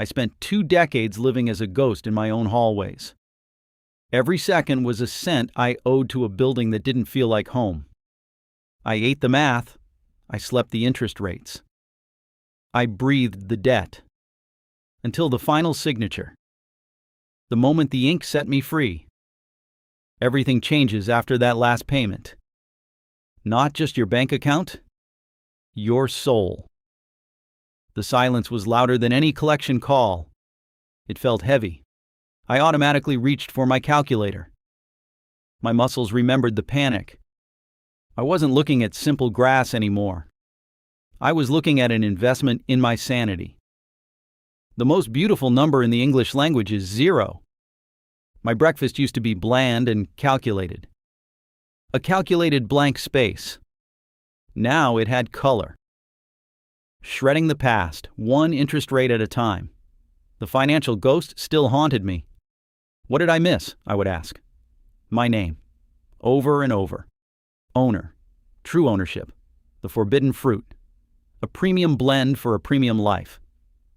I spent 2 decades living as a ghost in my own hallways. Every second was a cent I owed to a building that didn't feel like home. I ate the math. I slept the interest rates. I breathed the debt. Until the final signature. The moment the ink set me free. Everything changes after that last payment. Not just your bank account, your soul. The silence was louder than any collection call. It felt heavy. I automatically reached for my calculator. My muscles remembered the panic. I wasn't looking at simple grass anymore. I was looking at an investment in my sanity. The most beautiful number in the English language is 0. My breakfast used to be bland and calculated. A calculated blank space. Now it had color. Shredding the past, one interest rate at a time. The financial ghost still haunted me. What did I miss? I would ask. My name. Over and over. Owner. True ownership. The forbidden fruit. A premium blend for a premium life.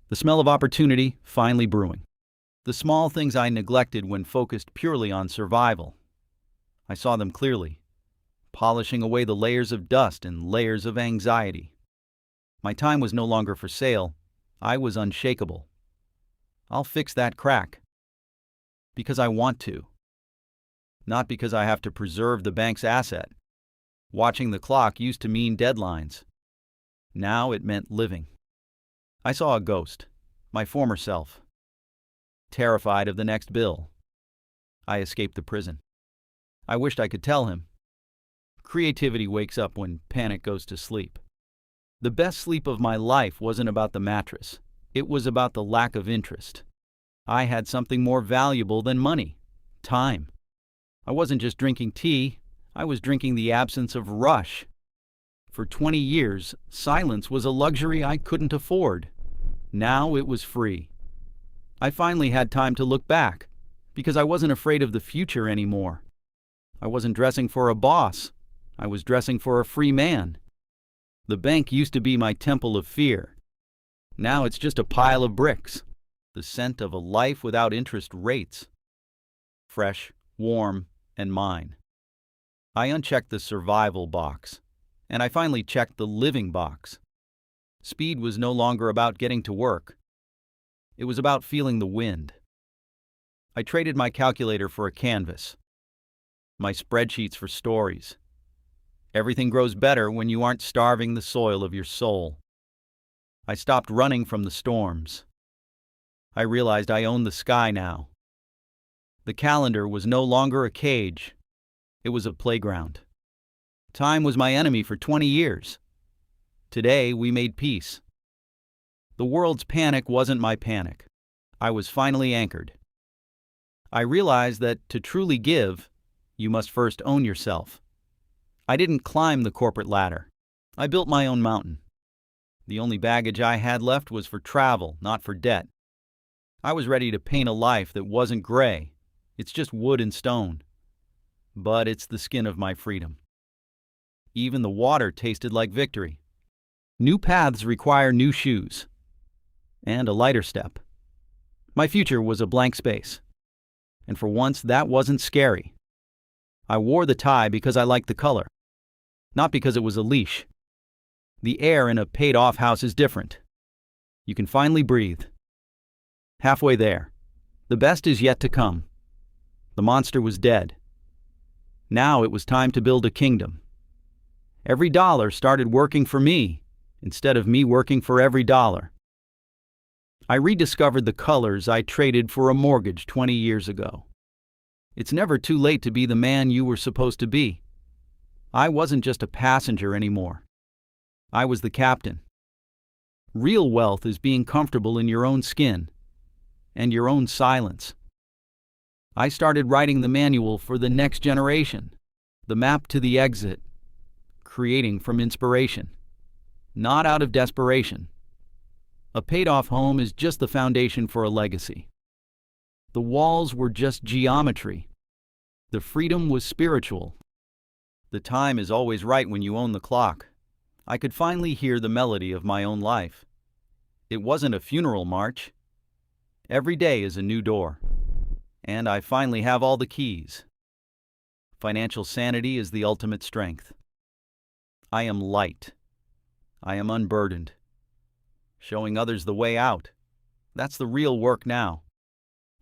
The smell of opportunity finally brewing. The small things I neglected when focused purely on survival. I saw them clearly, polishing away the layers of dust and layers of anxiety. My time was no longer for sale. I was unshakable. I'll fix that crack. Because I want to. Not because I have to preserve the bank's asset. Watching the clock used to mean deadlines. Now it meant living. I saw a ghost, my former self. Terrified of the next bill. I escaped the prison. I wished I could tell him. Creativity wakes up when panic goes to sleep. The best sleep of my life wasn't about the mattress. It was about the lack of interest. I had something more valuable than money. Time. I wasn't just drinking tea. I was drinking the absence of rush. For 20 years, silence was a luxury I couldn't afford. Now it was free. I finally had time to look back, because I wasn't afraid of the future anymore. I wasn't dressing for a boss. I was dressing for a free man. The bank used to be my temple of fear. Now it's just a pile of bricks, the scent of a life without interest rates. Fresh, warm, and mine. I unchecked the survival box, and I finally checked the living box. Speed was no longer about getting to work. It was about feeling the wind. I traded my calculator for a canvas, my spreadsheets for stories. Everything grows better when you aren't starving the soil of your soul. I stopped running from the storms. I realized I owned the sky now. The calendar was no longer a cage. It was a playground. Time was my enemy for 20 years. Today we made peace. The world's panic wasn't my panic. I was finally anchored. I realized that to truly give, you must first own yourself. I didn't climb the corporate ladder. I built my own mountain. The only baggage I had left was for travel, not for debt. I was ready to paint a life that wasn't gray. It's just wood and stone. But it's the skin of my freedom. Even the water tasted like victory. New paths require new shoes. And a lighter step. My future was a blank space. And for once, that wasn't scary. I wore the tie because I liked the color. Not because it was a leash. The air in a paid-off house is different. You can finally breathe. Halfway there. The best is yet to come. The monster was dead. Now it was time to build a kingdom. Every dollar started working for me, instead of me working for every dollar. I rediscovered the colors I traded for a mortgage 20 years ago. It's never too late to be the man you were supposed to be. I wasn't just a passenger anymore. I was the captain. Real wealth is being comfortable in your own skin and your own silence. I started writing the manual for the next generation, the map to the exit, creating from inspiration, not out of desperation. A paid-off home is just the foundation for a legacy. The walls were just geometry. The freedom was spiritual. The time is always right when you own the clock. I could finally hear the melody of my own life. It wasn't a funeral march. Every day is a new door. And I finally have all the keys. Financial sanity is the ultimate strength. I am light. I am unburdened. Showing others the way out. That's the real work now.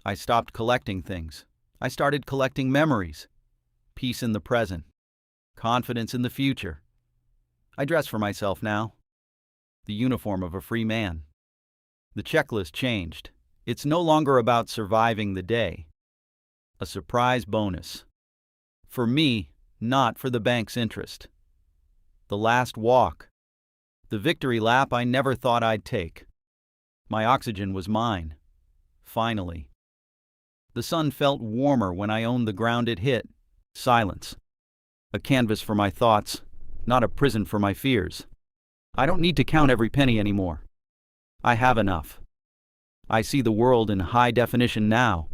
I stopped collecting things. I started collecting memories. Peace in the present. Confidence in the future. I dress for myself now. The uniform of a free man. The checklist changed. It's no longer about surviving the day. A surprise bonus. For me, not for the bank's interest. The last walk. The victory lap I never thought I'd take. My oxygen was mine. Finally. The sun felt warmer when I owned the ground it hit. Silence. A canvas for my thoughts, not a prison for my fears. I don't need to count every penny anymore. I have enough. I see the world in high definition now,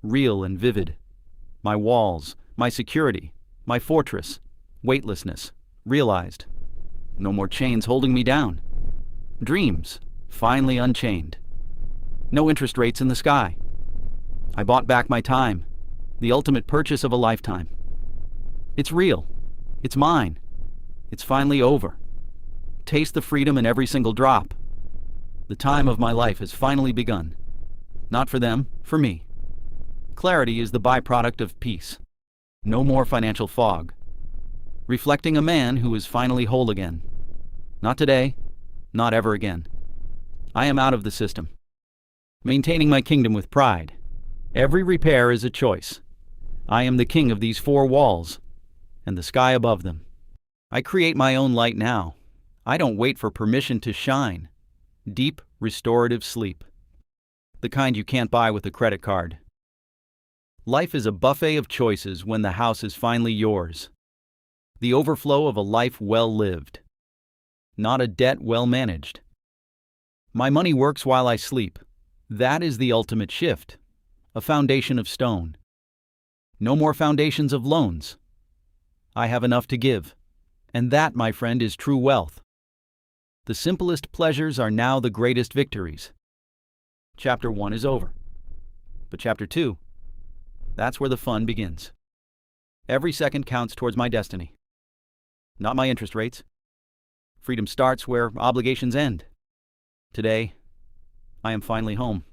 real and vivid. My walls, my security, my fortress, weightlessness, realized. No more chains holding me down. Dreams, finally unchained. No interest rates in the sky. I bought back my time, the ultimate purchase of a lifetime. It's real. It's mine. It's finally over. Taste the freedom in every single drop. The time of my life has finally begun. Not for them, for me. Clarity is the byproduct of peace. No more financial fog. Reflecting a man who is finally whole again. Not today, not ever again. I am out of the system. Maintaining my kingdom with pride. Every repair is a choice. I am the king of these four walls, and the sky above them. I create my own light now. I don't wait for permission to shine. Deep, restorative sleep. The kind you can't buy with a credit card. Life is a buffet of choices when the house is finally yours. The overflow of a life well lived. Not a debt well managed. My money works while I sleep. That is the ultimate shift. A foundation of stone. No more foundations of loans. I have enough to give. And that, my friend, is true wealth. The simplest pleasures are now the greatest victories. Chapter 1 is over. But Chapter 2, that's where the fun begins. Every second counts towards my destiny. Not my interest rates. Freedom starts where obligations end. Today, I am finally home.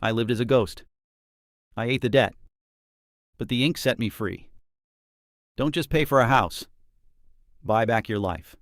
I lived as a ghost. I ate the debt. But the ink set me free. Don't just pay for a house. Buy back your life.